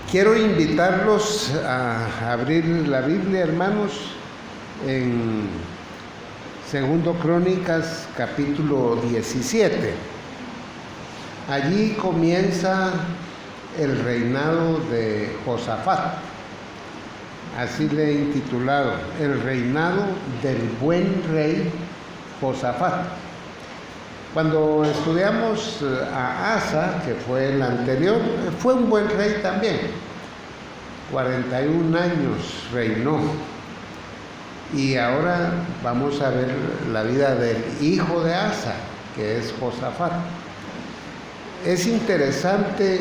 Quiero invitarlos a abrir la Biblia, hermanos, en 2 Crónicas, capítulo 17. Allí comienza el reinado de Josafat. Así le he intitulado, el reinado del buen rey Josafat. Cuando estudiamos a Asa, que fue el anterior, fue un buen rey también. 41 años reinó. Y ahora vamos a ver la vida del hijo de Asa, que es Josafat. Es interesante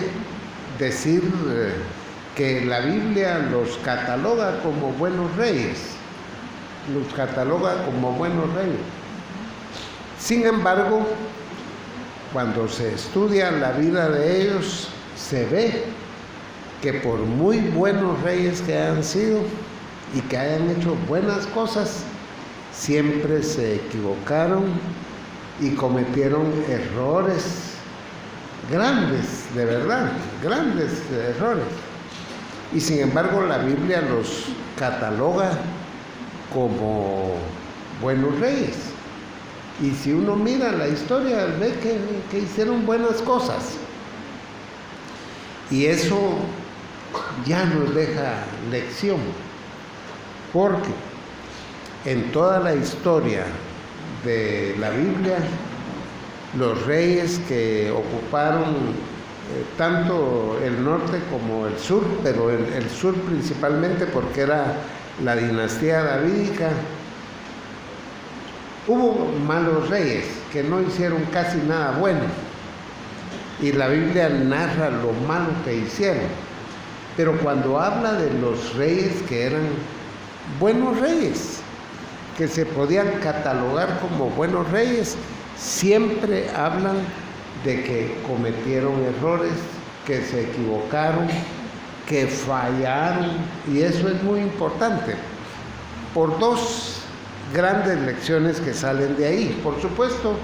decir que la Biblia los cataloga como buenos reyes. Los cataloga como buenos reyes. Sin embargo, cuando se estudia la vida de ellos, se ve que por muy buenos reyes que han sido y que hayan hecho buenas cosas, siempre se equivocaron y cometieron errores grandes, de verdad, grandes errores. Y sin embargo, la Biblia los cataloga como buenos reyes. Y si uno mira la historia, ve que hicieron buenas cosas. Y eso ya nos deja lección. Porque en toda la historia de la Biblia, los reyes que ocuparon tanto el norte como el sur, pero el sur principalmente porque era la dinastía davídica, hubo malos reyes que no hicieron casi nada bueno, y la Biblia narra lo malo que hicieron. Pero cuando habla de los reyes que eran buenos reyes, que se podían catalogar como buenos reyes, siempre hablan de que cometieron errores, que se equivocaron, que fallaron, y eso es muy importante, por dos grandes lecciones que salen de ahí. Por supuesto,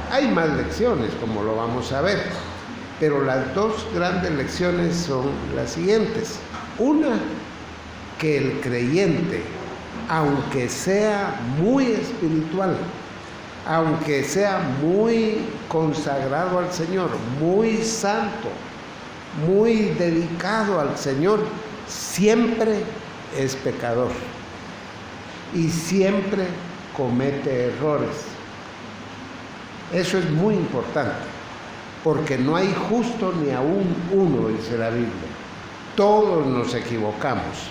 hay más lecciones, como lo vamos a ver, pero las dos grandes lecciones son las siguientes. Una, que el creyente, aunque sea muy espiritual, aunque sea muy consagrado al Señor, muy santo, muy dedicado al Señor, siempre es pecador y siempre comete errores. Eso es muy importante, porque no hay justo ni aún uno, dice la Biblia. Todos nos equivocamos.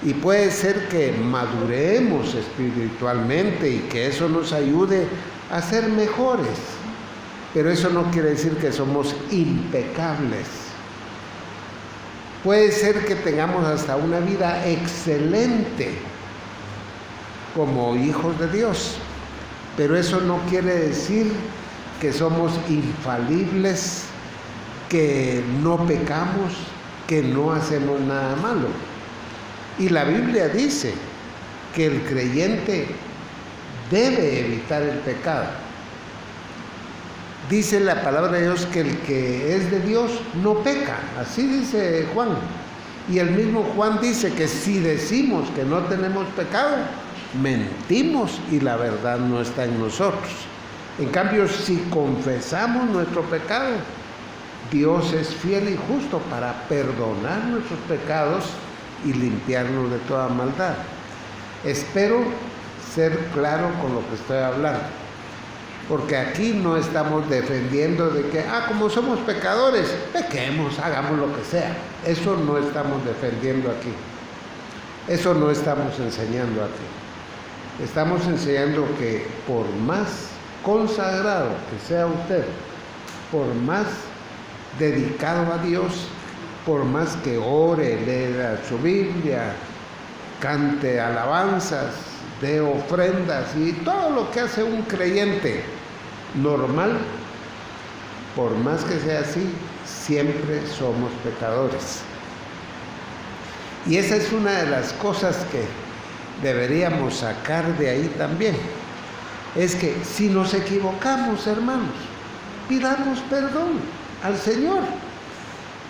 Y puede ser que maduremos espiritualmente y que eso nos ayude a ser mejores. Pero eso no quiere decir que somos impecables. Puede ser que tengamos hasta una vida excelente como hijos de Dios. Pero eso no quiere decir que somos infalibles, que no pecamos, que no hacemos nada malo. Y la Biblia dice que el creyente debe evitar el pecado. Dice la palabra de Dios que el que es de Dios no peca. Así dice Juan. Y el mismo Juan dice que si decimos que no tenemos pecado, mentimos y la verdad no está en nosotros. En cambio, si confesamos nuestro pecado, Dios es fiel y justo para perdonar nuestros pecados y limpiarnos de toda maldad. Espero ser claro con lo que estoy hablando, porque aquí no estamos defendiendo de que, como somos pecadores, pequemos, hagamos lo que sea. Eso no estamos defendiendo aquí. Eso no estamos enseñando aquí. Estamos enseñando que por más consagrado que sea usted, por más dedicado a Dios, por más que ore, lea su Biblia, cante alabanzas, dé ofrendas y todo lo que hace un creyente normal, por más que sea así, siempre somos pecadores. Y esa es una de las cosas que deberíamos sacar de ahí también. Es que si nos equivocamos, hermanos, pidamos perdón al Señor.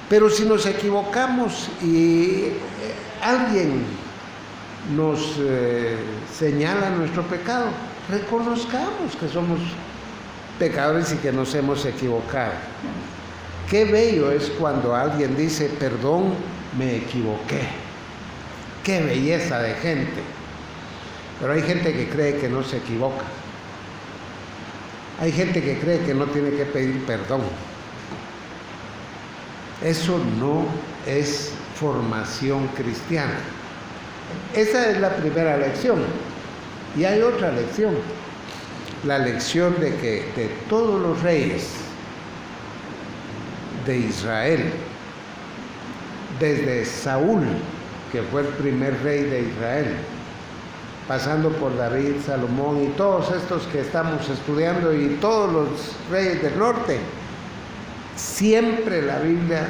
Pero si nos equivocamos y alguien nos señala nuestro pecado, reconozcamos que somos pecadores y que nos hemos equivocado. Qué bello es cuando alguien dice, perdón, me equivoqué. Qué belleza de gente. Pero hay gente que cree que no se equivoca. Hay gente que cree que no tiene que pedir perdón. Eso no es formación cristiana. Esa es la primera lección. Y hay otra lección. La lección de que de todos los reyes de Israel, desde Saúl, que fue el primer rey de Israel, pasando por David, Salomón y todos estos que estamos estudiando y todos los reyes del norte, siempre la Biblia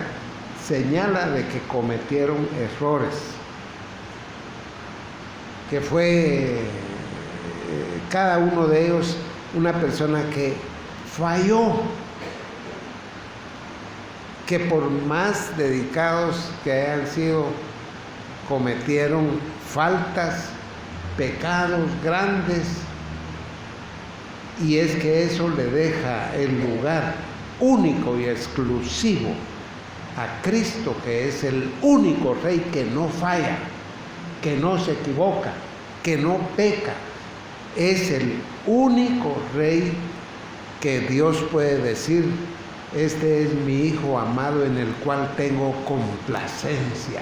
señala de que cometieron errores, que fue cada uno de ellos una persona que falló, que por más dedicados que hayan sido, cometieron faltas, pecados grandes, y es que eso le deja el lugar único y exclusivo a Cristo, que es el único rey que no falla, que no se equivoca, que no peca. Es el único rey que Dios puede decir, este es mi Hijo amado en el cual tengo complacencia.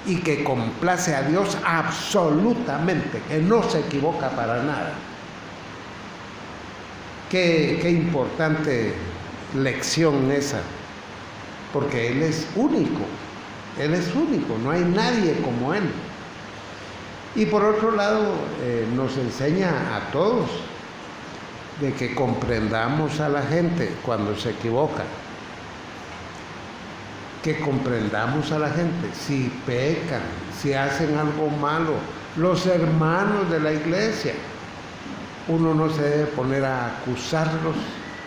Y que complace a Dios absolutamente, que no se equivoca para nada. Qué importante lección esa, porque Él es único, no hay nadie como Él. Y por otro lado, nos enseña a todos de que comprendamos a la gente cuando se equivoca, que comprendamos a la gente si pecan, si hacen algo malo, los hermanos de la iglesia. Uno no se debe poner a acusarlos,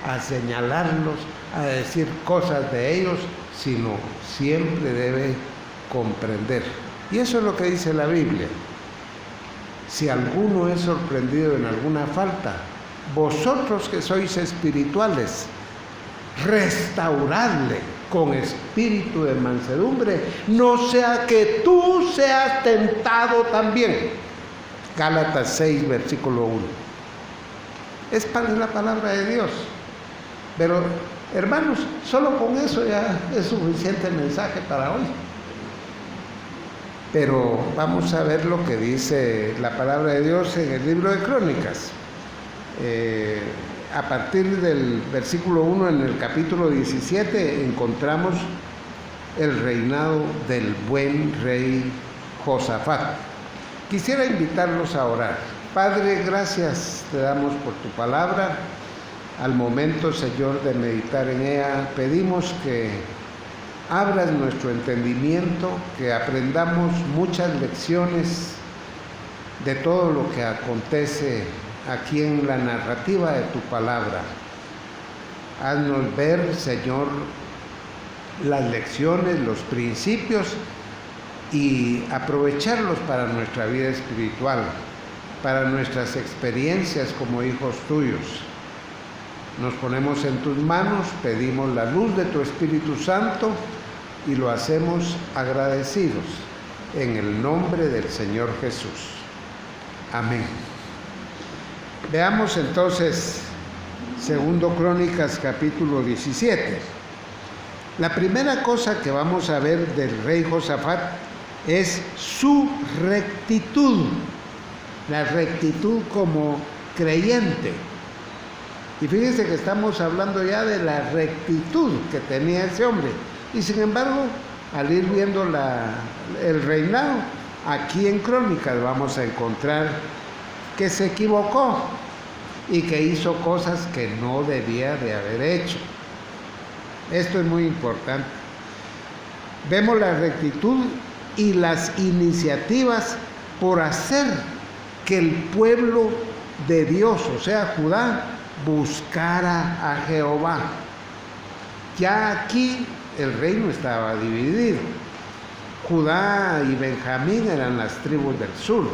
a señalarlos, a decir cosas de ellos, sino siempre debe comprender. Y eso es lo que dice la Biblia. Si alguno es sorprendido en alguna falta, vosotros que sois espirituales, restauradle con espíritu de mansedumbre, no sea que tú seas tentado también. Gálatas 6, versículo 1. Es la palabra de Dios. Pero, hermanos, solo con eso ya es suficiente mensaje para hoy. Pero vamos a ver lo que dice la palabra de Dios en el libro de Crónicas. A partir del versículo 1 en el capítulo 17 encontramos el reinado del buen rey Josafat. Quisiera invitarlos a orar. Padre, gracias te damos por tu palabra. Al momento, Señor, de meditar en ella, pedimos que abras nuestro entendimiento, que aprendamos muchas lecciones de todo lo que acontece aquí en la narrativa de tu palabra. Haznos ver, Señor, las lecciones, los principios y aprovecharlos para nuestra vida espiritual, para nuestras experiencias como hijos tuyos. Nos ponemos en tus manos, pedimos la luz de tu Espíritu Santo y lo hacemos agradecidos en el nombre del Señor Jesús. Amén. Veamos entonces 2 Crónicas capítulo 17. La primera cosa que vamos a ver del rey Josafat es su rectitud, la rectitud como creyente. Y fíjense que estamos hablando ya de la rectitud que tenía ese hombre. Y sin embargo, al ir viendo el reinado, aquí en Crónicas vamos a encontrar que se equivocó y que hizo cosas que no debía de haber hecho. Esto es muy importante. Vemos la rectitud y las iniciativas por hacer que el pueblo de Dios, o sea, Judá, buscara a Jehová. Ya aquí el reino estaba dividido. Judá y Benjamín eran las tribus del sur.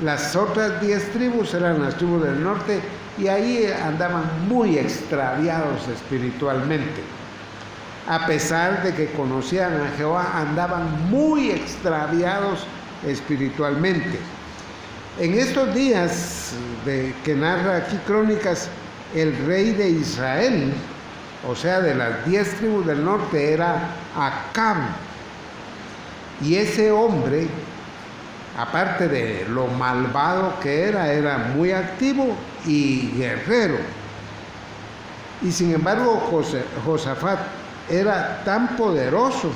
Las otras 10 tribus eran las tribus del norte y ahí andaban muy extraviados espiritualmente. A pesar de que conocían a Jehová, andaban muy extraviados espiritualmente. En estos días que narra aquí Crónicas, el rey de Israel, o sea, de las 10 tribus del norte, era Acab. Y ese hombre, aparte de lo malvado que era muy activo y guerrero. Y sin embargo, Josafat era tan poderoso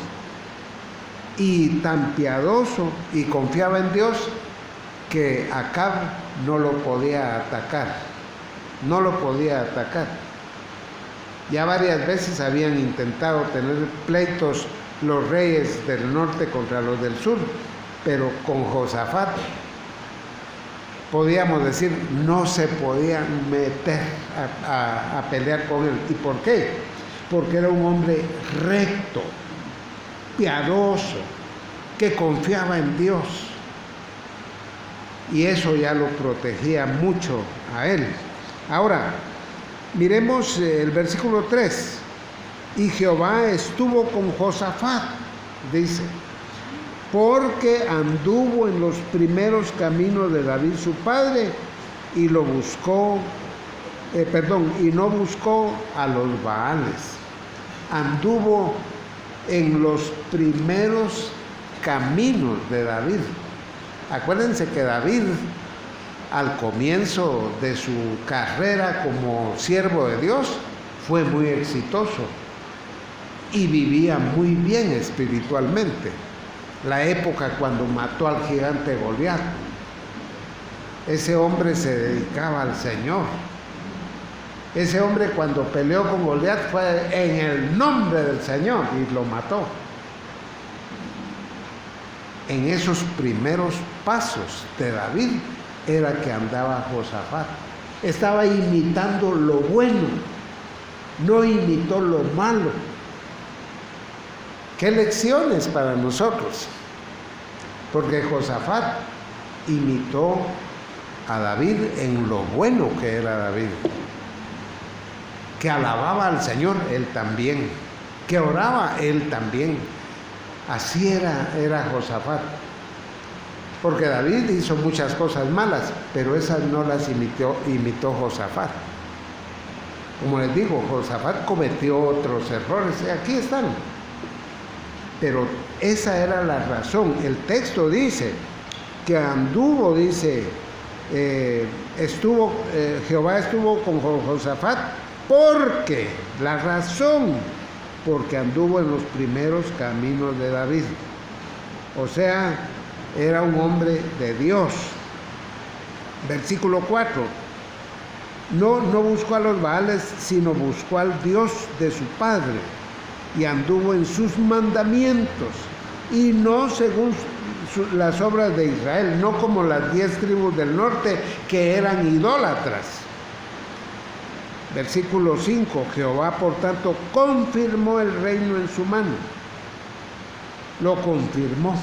y tan piadoso y confiaba en Dios que Acab no lo podía atacar. No lo podía atacar. Ya varias veces habían intentado tener pleitos los reyes del norte contra los del sur, pero con Josafat, podíamos decir, no se podían meter a pelear con él. ¿Y por qué? Porque era un hombre recto, piadoso, que confiaba en Dios. Y eso ya lo protegía mucho a él. Ahora, miremos el versículo 3. Y Jehová estuvo con Josafat, dice, porque anduvo en los primeros caminos de David su padre y lo buscó, y no buscó a los Baales. Anduvo en los primeros caminos de David. Acuérdense que David, al comienzo de su carrera como siervo de Dios, fue muy exitoso y vivía muy bien espiritualmente. La época cuando mató al gigante Goliat, ese hombre se dedicaba al Señor. Ese hombre cuando peleó con Goliat fue en el nombre del Señor y lo mató. En esos primeros pasos de David era que andaba Josafat. Estaba imitando lo bueno, no imitó lo malo. ¿Qué lecciones para nosotros? Porque Josafat imitó a David en lo bueno que era David. Que alababa al Señor, él también. Que oraba, él también. Así era Josafat. Porque David hizo muchas cosas malas, pero esas no las imitó Josafat. Como les digo, Josafat cometió otros errores, y aquí están. Pero esa era la razón. El texto dice que anduvo, dice, Jehová estuvo con Josafat porque, la razón, porque anduvo en los primeros caminos de David. O sea, era un hombre de Dios. Versículo 4. No buscó a los Baales, sino buscó al Dios de su padre. Y anduvo en sus mandamientos, y no según las obras de Israel, no como las 10 tribus del norte que eran idólatras. Versículo 5, Jehová por tanto confirmó el reino en su mano, lo confirmó.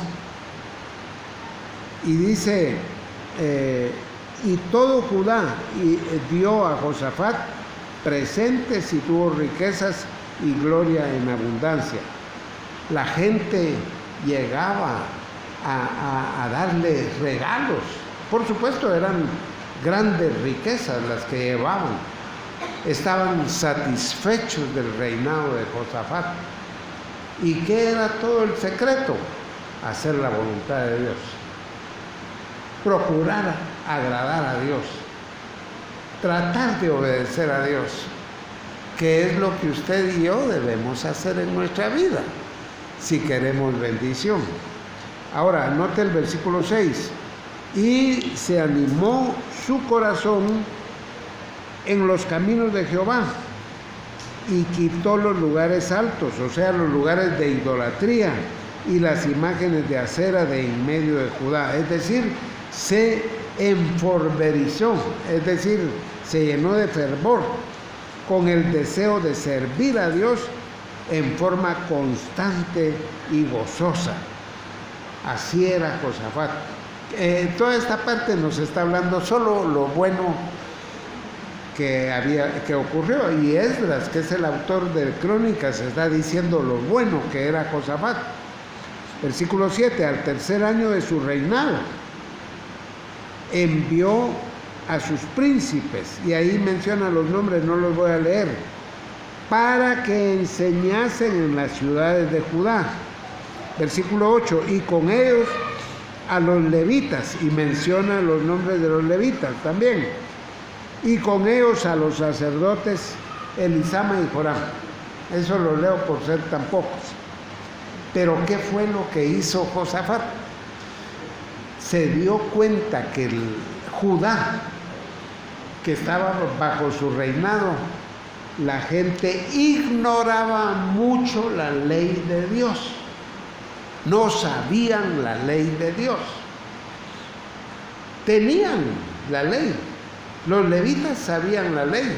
Y dice, y todo Judá dio a Josafat presentes y tuvo riquezas y gloria en abundancia. La gente llegaba a darle regalos. Por supuesto, eran grandes riquezas las que llevaban. Estaban satisfechos del reinado de Josafat. ¿Y qué era todo el secreto? Hacer la voluntad de Dios. Procurar agradar a Dios. Tratar de obedecer a Dios. Que es lo que usted y yo debemos hacer en nuestra vida, si queremos bendición. Ahora, note el versículo 6. Y se animó su corazón en los caminos de Jehová, y quitó los lugares altos, o sea, los lugares de idolatría, y las imágenes de acera de en medio de Judá. Es decir, se enfervorizó, es decir, se llenó de fervor con el deseo de servir a Dios en forma constante y gozosa. Así era Josafat. Toda esta parte nos está hablando solo lo bueno que ocurrió, y Esdras, que es el autor de Crónicas, está diciendo lo bueno que era Josafat. Versículo 7: al tercer año de su reinado envió a sus príncipes, y ahí menciona los nombres, no los voy a leer, para que enseñasen en las ciudades de Judá. Versículo 8: y con ellos a los levitas, y menciona los nombres de los levitas también, y con ellos a los sacerdotes Elisama y Joram. Eso lo leo por ser tan pocos. Pero ¿qué fue lo que hizo Josafat? Se dio cuenta que el Judá, que estaba bajo su reinado, la gente ignoraba mucho la ley de Dios. No sabían la ley de Dios. Tenían la ley. Los levitas sabían la ley.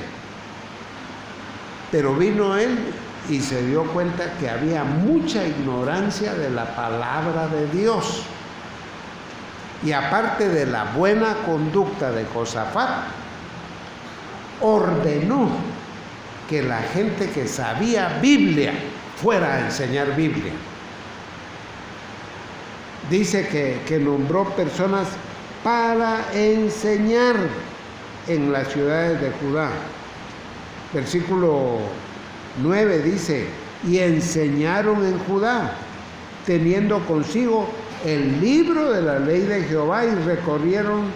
Pero vino él y se dio cuenta que había mucha ignorancia de la palabra de Dios. Y aparte de la buena conducta de Josafat, ordenó que la gente que sabía Biblia fuera a enseñar Biblia. Dice que nombró personas para enseñar en las ciudades de Judá. Versículo 9 dice: y enseñaron en Judá, teniendo consigo el libro de la ley de Jehová, y recorrieron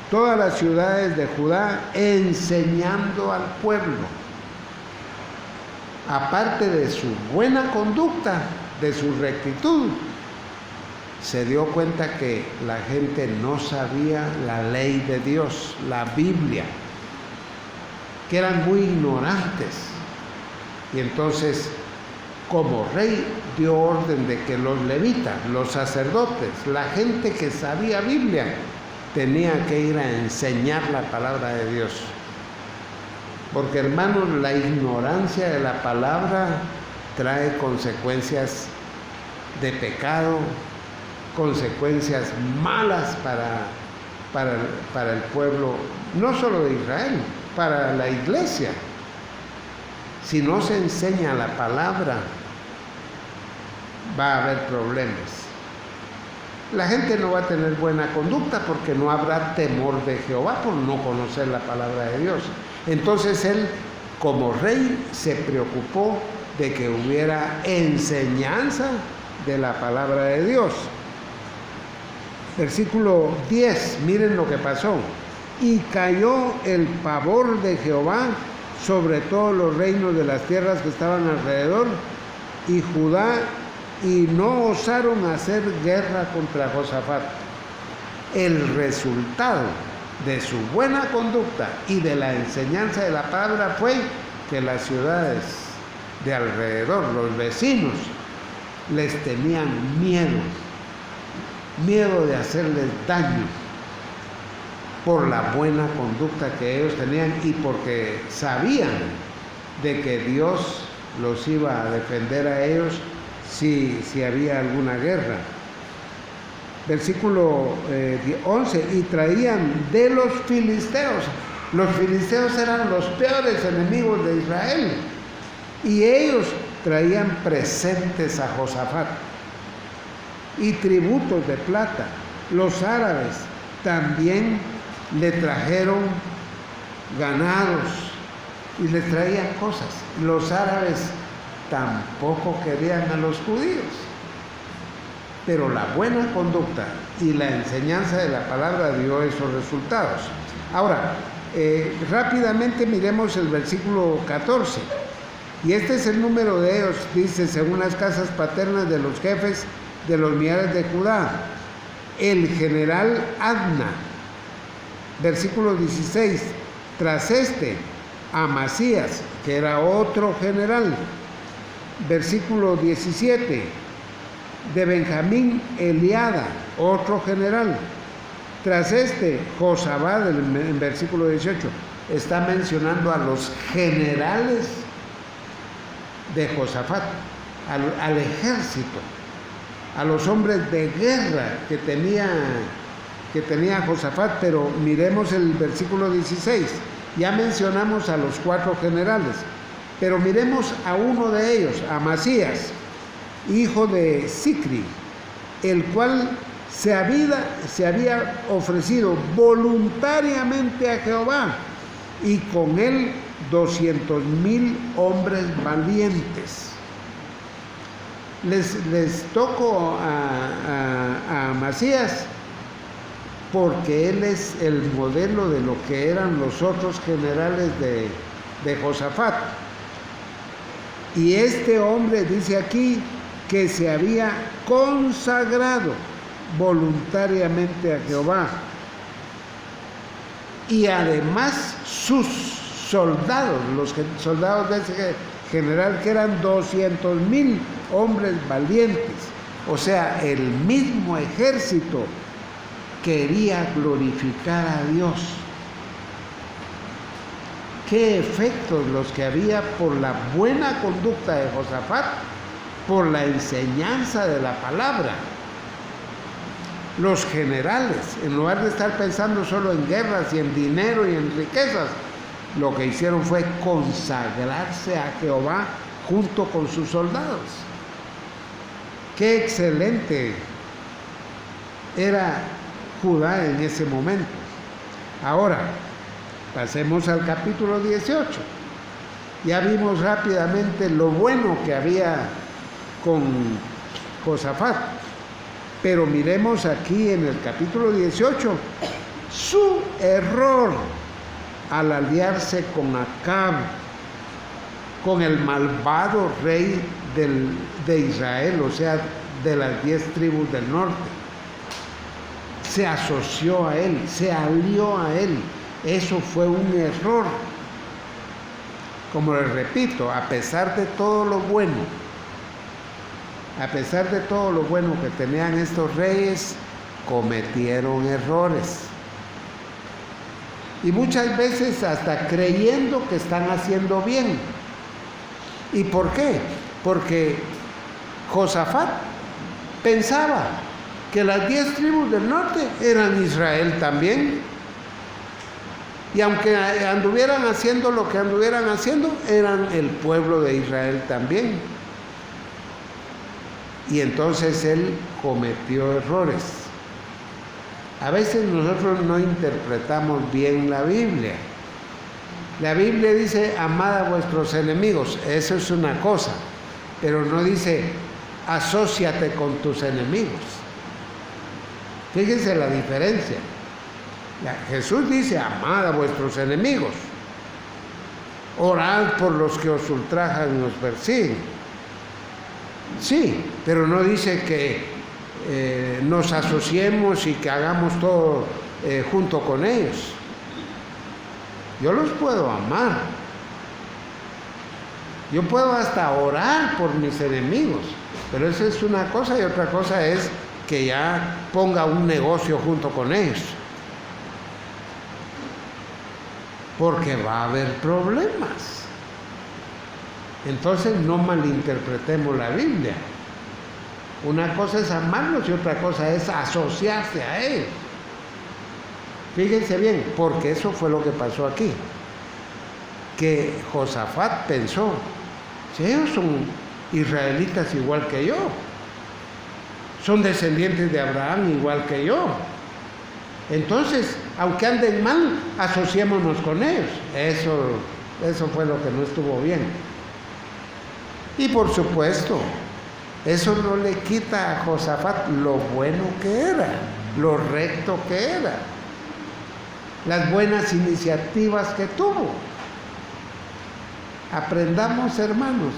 todas las ciudades de Judá enseñando al pueblo. Aparte de su buena conducta, de su rectitud, se dio cuenta que la gente no sabía la ley de Dios, la Biblia, que eran muy ignorantes. Y entonces, como rey, dio orden de que los levitas, los sacerdotes, la gente que sabía Biblia, tenía que ir a enseñar la palabra de Dios. Porque, hermanos, la ignorancia de la palabra trae consecuencias de pecado, consecuencias malas para el pueblo, no solo de Israel, para la iglesia. Si no se enseña la palabra, va a haber problemas. La gente no va a tener buena conducta porque no habrá temor de Jehová por no conocer la palabra de Dios. Entonces él, como rey, se preocupó de que hubiera enseñanza de la palabra de Dios. Versículo 10, miren lo que pasó. Y cayó el pavor de Jehová sobre todos los reinos de las tierras que estaban alrededor y Judá, y no osaron hacer guerra contra Josafat. El resultado de su buena conducta y de la enseñanza de la palabra fue que las ciudades de alrededor, los vecinos, les tenían miedo de hacerles daño por la buena conducta que ellos tenían y porque sabían de que Dios los iba a defender a ellos si había alguna guerra. Versículo 11, y traían de los filisteos. Los filisteos eran los peores enemigos de Israel, y ellos traían presentes a Josafat y tributos de plata. Los árabes también le trajeron ganados y les traían cosas. Los árabes tampoco querían a los judíos, pero la buena conducta y la enseñanza de la palabra dio esos resultados. Ahora, rápidamente miremos el versículo 14. Y este es el número de ellos, dice, según las casas paternas de los jefes de los millares de Judá, el general Adna. Versículo 16, tras este, Amasías, que era otro general. Versículo 17, de Benjamín, Eliada, otro general. Tras este, Josabad, en versículo 18, está mencionando a los generales de Josafat, al ejército, a los hombres de guerra que tenía Josafat. Pero miremos el versículo 16. Ya mencionamos a los 4 generales, pero miremos a uno de ellos, a Amasías, hijo de Zicri, el cual se había ofrecido voluntariamente a Jehová, y con él 200,000 hombres valientes. Les toco a Amasías porque él es el modelo de lo que eran los otros generales de Josafat. Y este hombre dice aquí que se había consagrado voluntariamente a Jehová. Y además sus soldados, los soldados de ese general, que eran 200,000 hombres valientes, o sea, el mismo ejército, quería glorificar a Dios. Qué efectos los que había por la buena conducta de Josafat, por la enseñanza de la palabra. Los generales, en lugar de estar pensando solo en guerras y en dinero y en riquezas, lo que hicieron fue consagrarse a Jehová junto con sus soldados. Qué excelente era Judá en ese momento. Ahora, pasemos al capítulo 18. Ya vimos rápidamente lo bueno que había con Josafat, pero miremos aquí en el capítulo 18 su error al aliarse con Acab, con el malvado rey de Israel, o sea, de las 10 tribus del norte. Se asoció a él, se alió a él. Eso fue un error. Como les repito, a pesar de todo lo bueno que tenían estos reyes, cometieron errores. Y muchas veces hasta creyendo que están haciendo bien. ¿Y por qué? Porque Josafat pensaba que las 10 tribus del norte eran Israel también. Y aunque anduvieran haciendo lo que anduvieran haciendo, eran el pueblo de Israel también. Y entonces él cometió errores. A veces nosotros no interpretamos bien la Biblia. La Biblia dice, amad a vuestros enemigos. Eso es una cosa. Pero no dice, asóciate con tus enemigos. Fíjense la diferencia. Jesús dice, amad a vuestros enemigos. Orad por los que os ultrajan y os persiguen. Sí, pero no dice que nos asociemos y que hagamos todo junto con ellos. Yo los puedo amar. Yo puedo hasta orar por mis enemigos, pero eso es una cosa, y otra cosa es que ya ponga un negocio junto con ellos. Porque va a haber problemas. Entonces no malinterpretemos la Biblia. Una cosa es amarlos y otra cosa es asociarse a ellos. Fíjense bien, porque eso fue lo que pasó aquí. Que Josafat pensó, si ellos son israelitas igual que yo, son descendientes de Abraham igual que yo, entonces, aunque anden mal, asociémonos con ellos. Eso fue lo que no estuvo bien. Y por supuesto, eso no le quita a Josafat lo bueno que era, lo recto que era, las buenas iniciativas que tuvo. Aprendamos, hermanos,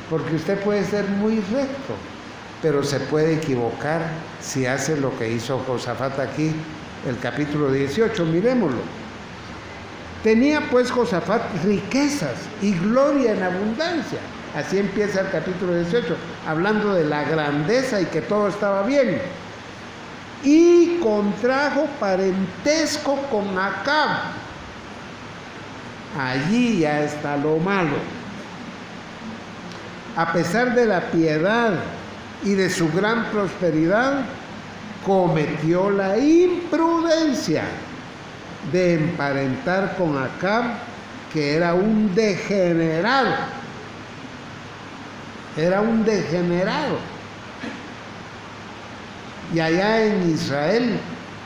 porque usted puede ser muy recto, pero se puede equivocar si hace lo que hizo Josafat aquí, el capítulo 18, miremoslo. Tenía pues Josafat riquezas y gloria en abundancia. Así empieza el capítulo 18, hablando de la grandeza y que todo estaba bien. Y contrajo parentesco con Acab. Allí ya está lo malo. a pesar de la piedad y de su gran prosperidad, cometió la imprudencia de emparentar con Acab, que era un degenerado. Era un degenerado. Y allá en Israel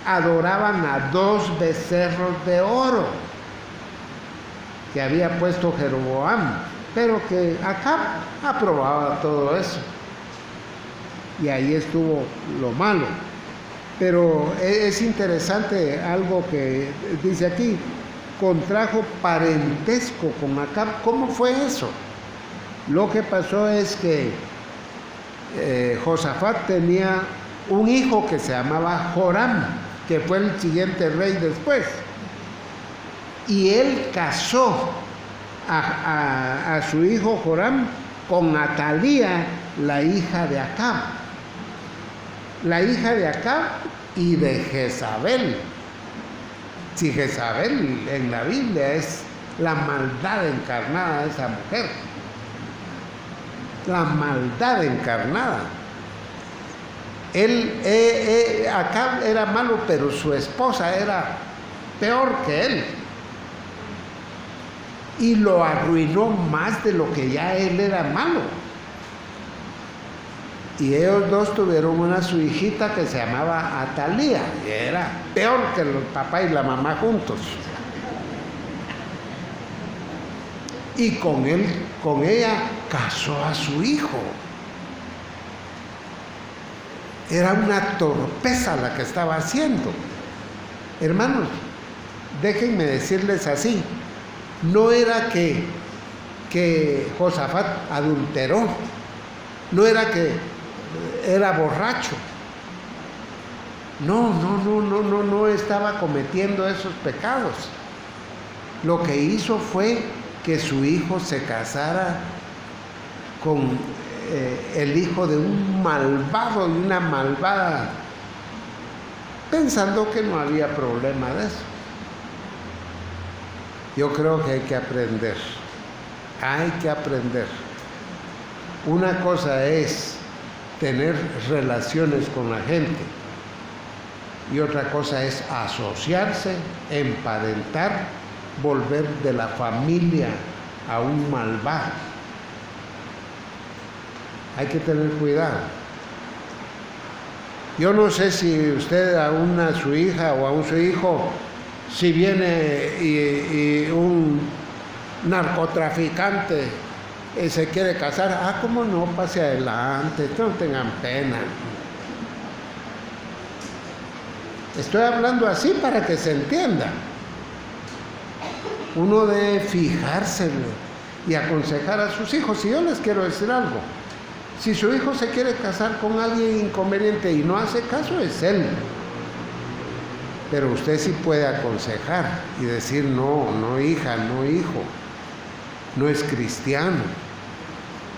adoraban a 2 becerros de oro que había puesto Jeroboam, pero que Acab aprobaba todo eso. Y ahí estuvo lo malo. Pero es interesante algo que dice aquí: contrajo parentesco con Acab. ¿Cómo fue eso? Lo que pasó es que Josafat tenía un hijo que se llamaba Joram, que fue el siguiente rey después. Y él casó a su hijo Joram con Atalía, la hija de Acab. La hija de Acab y de Jezabel. Si Jezabel en la Biblia es la maldad encarnada de esa mujer. La maldad encarnada. Acab era malo, pero su esposa era peor que él. Y lo arruinó más de lo que ya él era malo. Y ellos dos tuvieron su hijita que se llamaba Atalía, y era peor que el papá y la mamá juntos. Y con ella casó a su hijo. Era una torpeza la que estaba haciendo. Hermanos, déjenme decirles así: no era que Josafat adulteró, no era que era borracho. No estaba cometiendo esos pecados. Lo que hizo fue que su hijo se casara con el hijo de un malvado y una malvada, pensando que no había problema de eso. Yo creo que hay que aprender. Hay que aprender. Una cosa es tener relaciones con la gente y otra cosa es asociarse, emparentar, volver de la familia a un malvado. Hay que tener cuidado. Yo no sé si usted a su hija o a su hijo, si viene y un narcotraficante se quiere casar, ¿cómo no? Pase adelante, no tengan pena. Estoy hablando así para que se entienda. Uno debe fijarse y aconsejar a sus hijos. Y yo les quiero decir algo: si su hijo se quiere casar con alguien inconveniente y no hace caso, es él. Pero usted sí puede aconsejar y decir: no hija, no hijo, no es cristiano.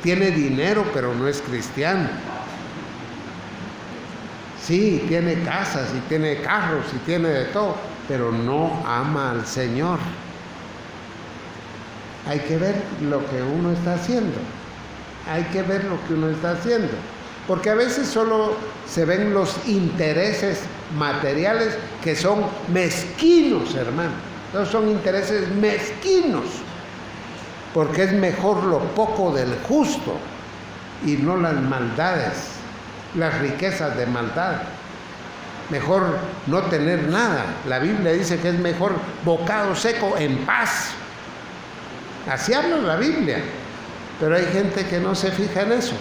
Tiene dinero, pero no es cristiano. Sí, tiene casas y tiene carros y tiene de todo, pero no ama al Señor. Hay que ver lo que uno está haciendo. Hay que ver lo que uno está haciendo. Porque a veces solo se ven los intereses materiales, que son mezquinos, hermano. Esos son intereses mezquinos. Porque es mejor lo poco del justo y no las maldades, las riquezas de maldad. Mejor no tener nada. La Biblia dice que es mejor bocado seco en paz. Así habla la Biblia. Pero hay gente que no se fija en eso.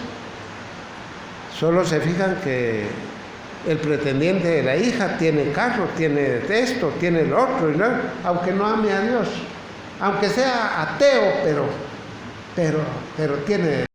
Solo se fijan que el pretendiente de la hija tiene carro, tiene esto, tiene el otro, ¿no? Aunque no ame a Dios. Aunque sea ateo, pero tiene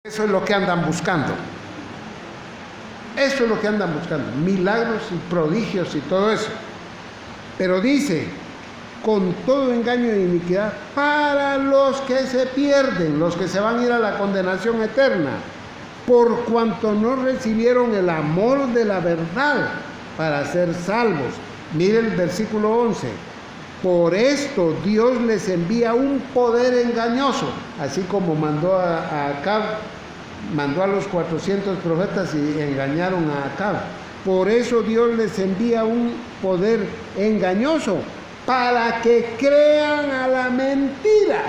Eso es lo que andan buscando. Eso es lo que andan buscando, milagros y prodigios y todo eso. Pero dice, con todo engaño e iniquidad, para los que se pierden, los que se van a ir a la condenación eterna, por cuanto no recibieron el amor de la verdad para ser salvos. Mire el versículo 11. Por esto Dios les envía un poder engañoso, así como mandó a Acab, mandó a los 400 profetas y engañaron a Acab. Por eso Dios les envía un poder engañoso, para que crean a la mentira,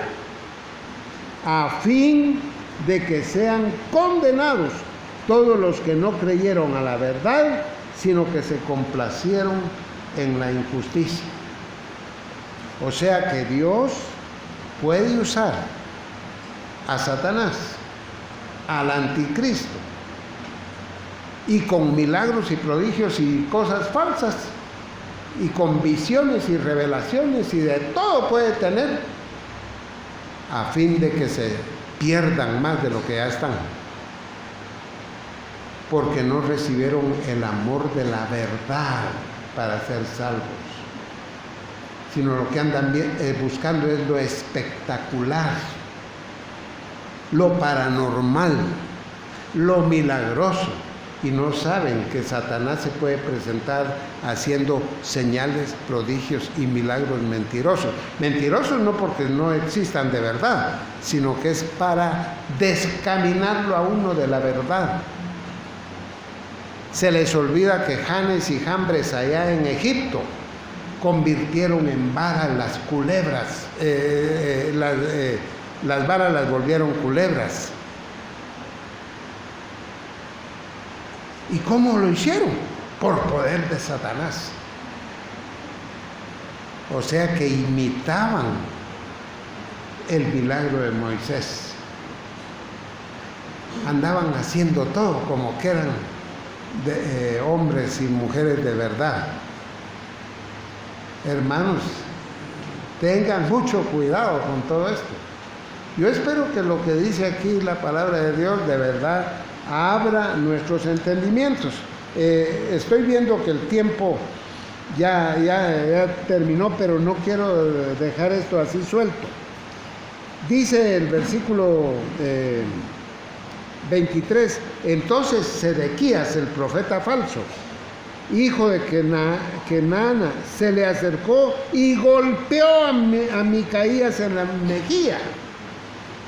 a fin de que sean condenados todos los que no creyeron a la verdad, sino que se complacieron en la injusticia. O sea que Dios puede usar a Satanás, al anticristo, y con milagros y prodigios y cosas falsas, y con visiones y revelaciones y de todo puede tener, a fin de que se pierdan más de lo que ya están, porque no recibieron el amor de la verdad para ser salvos, sino lo que andan buscando es lo espectacular, lo paranormal, lo milagroso, y no saben que Satanás se puede presentar haciendo señales, prodigios y milagros mentirosos. Mentirosos no porque no existan de verdad, sino que es para descaminarlo a uno de la verdad. Se les olvida que Janes y Jambres allá en Egipto convirtieron en varas las culebras, las varas las volvieron culebras. ¿Y cómo lo hicieron? Por poder de Satanás. O sea que imitaban el milagro de Moisés. Andaban haciendo todo como que eran hombres y mujeres de verdad. Hermanos, tengan mucho cuidado con todo esto. Yo espero que lo que dice aquí la palabra de Dios de verdad abra nuestros entendimientos. Estoy viendo que el tiempo ya terminó, pero no quiero dejar esto así suelto. Dice el versículo 23, entonces Sedequías, el profeta falso, hijo de Kenana, se le acercó y golpeó a Micaías en la mejilla.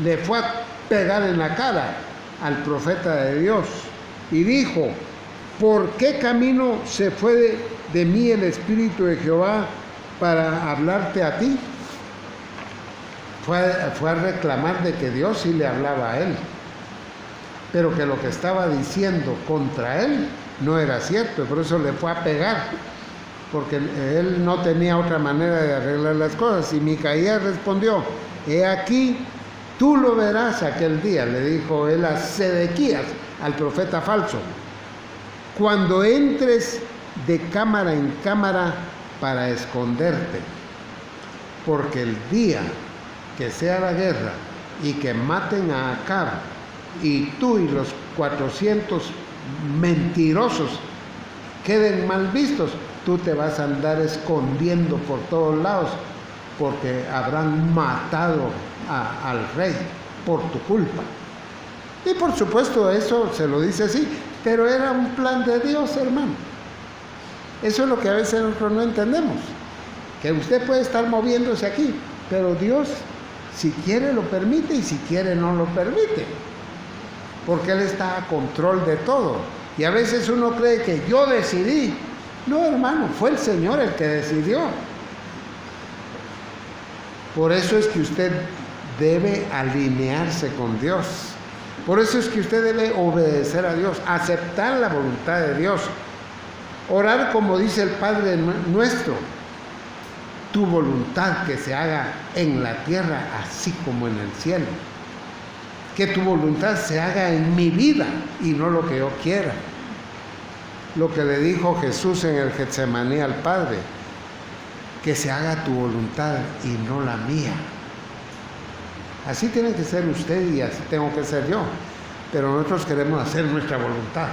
Le fue a pegar en la cara al profeta de Dios y dijo, ¿por qué camino se fue de mí el Espíritu de Jehová para hablarte a ti? Fue a reclamar de que Dios sí le hablaba a él, pero que lo que estaba diciendo contra él no era cierto, y por eso le fue a pegar, porque él no tenía otra manera de arreglar las cosas. Y Micaías respondió, he aquí, tú lo verás aquel día, le dijo él a Sedequías, al profeta falso, cuando entres de cámara en cámara para esconderte, porque el día que sea la guerra y que maten a Acab, y tú y los 400 mentirosos queden mal vistos, tú te vas a andar escondiendo por todos lados, porque habrán matado al rey por tu culpa. Y por supuesto eso se lo dice así, pero era un plan de Dios, hermano. Eso es lo que a veces nosotros no entendemos, que usted puede estar moviéndose aquí, pero Dios, si quiere lo permite y si quiere no lo permite, porque Él está a control de todo. Y a veces uno cree que yo decidí. No, hermano, fue el Señor el que decidió. Por eso es que usted debe alinearse con Dios. Por eso es que usted debe obedecer a Dios, aceptar la voluntad de Dios. Orar como dice el Padre nuestro. Tu voluntad que se haga en la tierra así como en el cielo. Que tu voluntad se haga en mi vida y no lo que yo quiera. Lo que le dijo Jesús en el Getsemaní al Padre, que se haga tu voluntad y no la mía. Así tiene que ser usted y así tengo que ser yo. pero nosotros queremos hacer nuestra voluntad.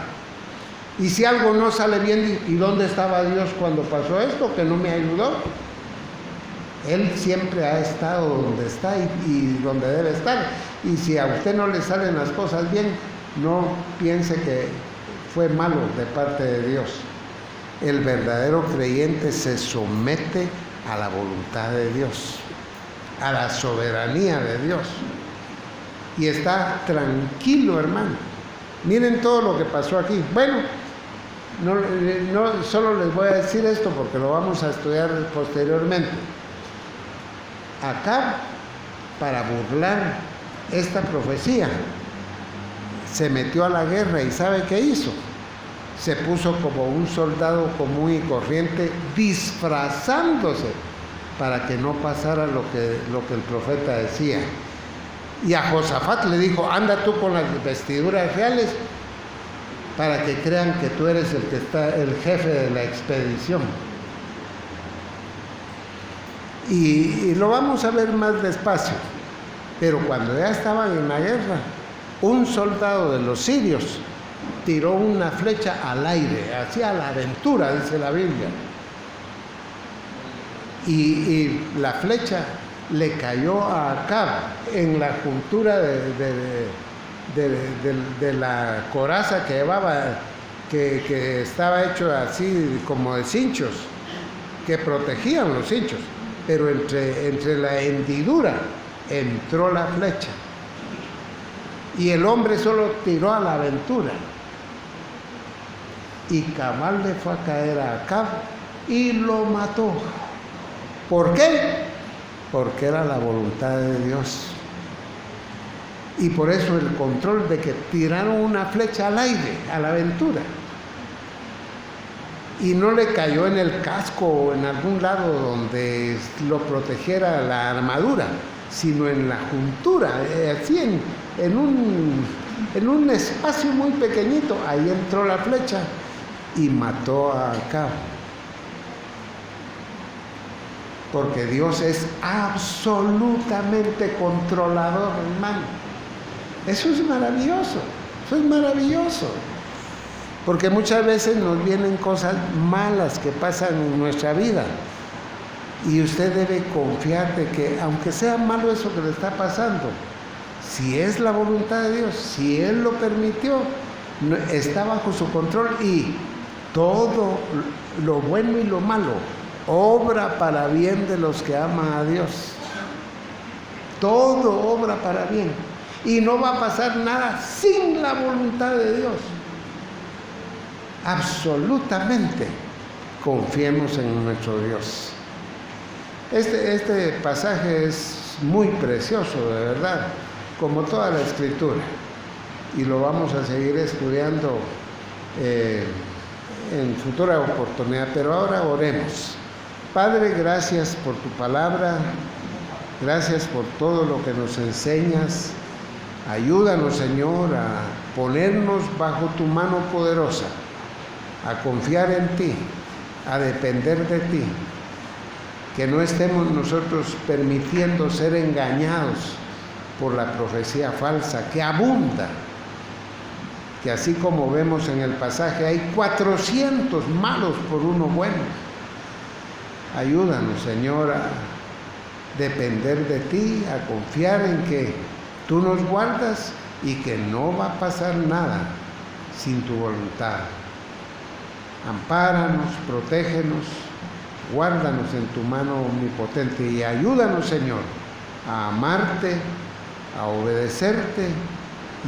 Y si algo no sale bien, ¿y dónde estaba Dios cuando pasó esto? Que no me ayudó. Él siempre ha estado donde está y donde debe estar. Y si a usted no le salen las cosas bien, no piense que fue malo de parte de Dios. El verdadero creyente se somete a la voluntad de Dios, a la soberanía de Dios. Y está tranquilo, hermano. Miren todo lo que pasó aquí. Bueno, no solo les voy a decir esto porque lo vamos a estudiar posteriormente. Acab, para burlar esta profecía, se metió a la guerra y ¿sabe qué hizo? Se puso como un soldado común y corriente, disfrazándose para que no pasara lo que el profeta decía. Y a Josafat le dijo: anda tú con las vestiduras reales para que crean que tú eres el jefe de la expedición. Y lo vamos a ver más despacio. Pero cuando ya estaban en la guerra, un soldado de los sirios tiró una flecha al aire, hacia la aventura, dice la Biblia. Y la flecha le cayó a Acab en la juntura de la coraza que llevaba, que estaba hecho así como de cinchos, que protegían los cinchos, pero entre la hendidura entró la flecha. Y el hombre solo tiró a la aventura. Y cabal le fue a caer a Acab y lo mató. ¿Por qué? Porque era la voluntad de Dios. Y por eso el control de que tiraron una flecha al aire, a la aventura. Y no le cayó en el casco o en algún lado donde lo protegiera la armadura, sino en la juntura, así en un espacio muy pequeñito. Ahí entró la flecha y mató a Acab. Porque Dios es absolutamente controlador, hermano. Eso es maravilloso, eso es maravilloso. Porque muchas veces nos vienen cosas malas que pasan en nuestra vida. Y usted debe confiar de que, aunque sea malo eso que le está pasando, si es la voluntad de Dios, si Él lo permitió, está bajo su control, y todo lo bueno y lo malo obra para bien de los que aman a Dios. Todo obra para bien. Y no va a pasar nada sin la voluntad de Dios. Absolutamente confiemos en nuestro Dios. Este pasaje es muy precioso, de verdad, como toda la Escritura. Y lo vamos a seguir estudiando en futura oportunidad. Pero ahora oremos. Padre, gracias por tu palabra. Gracias por todo lo que nos enseñas. Ayúdanos, Señor, a ponernos bajo tu mano poderosa, a confiar en ti, a depender de ti. Que no estemos nosotros permitiendo ser engañados por la profecía falsa que abunda. Que así como vemos en el pasaje, hay 400 malos por uno bueno. Ayúdanos, Señor, a depender de ti, a confiar en que tú nos guardas y que no va a pasar nada sin tu voluntad. Ampáranos, protégenos, guárdanos en tu mano omnipotente y ayúdanos, Señor, a amarte, a obedecerte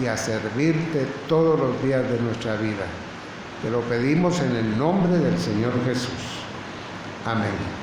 y a servirte todos los días de nuestra vida. Te lo pedimos en el nombre del Señor Jesús. Amén.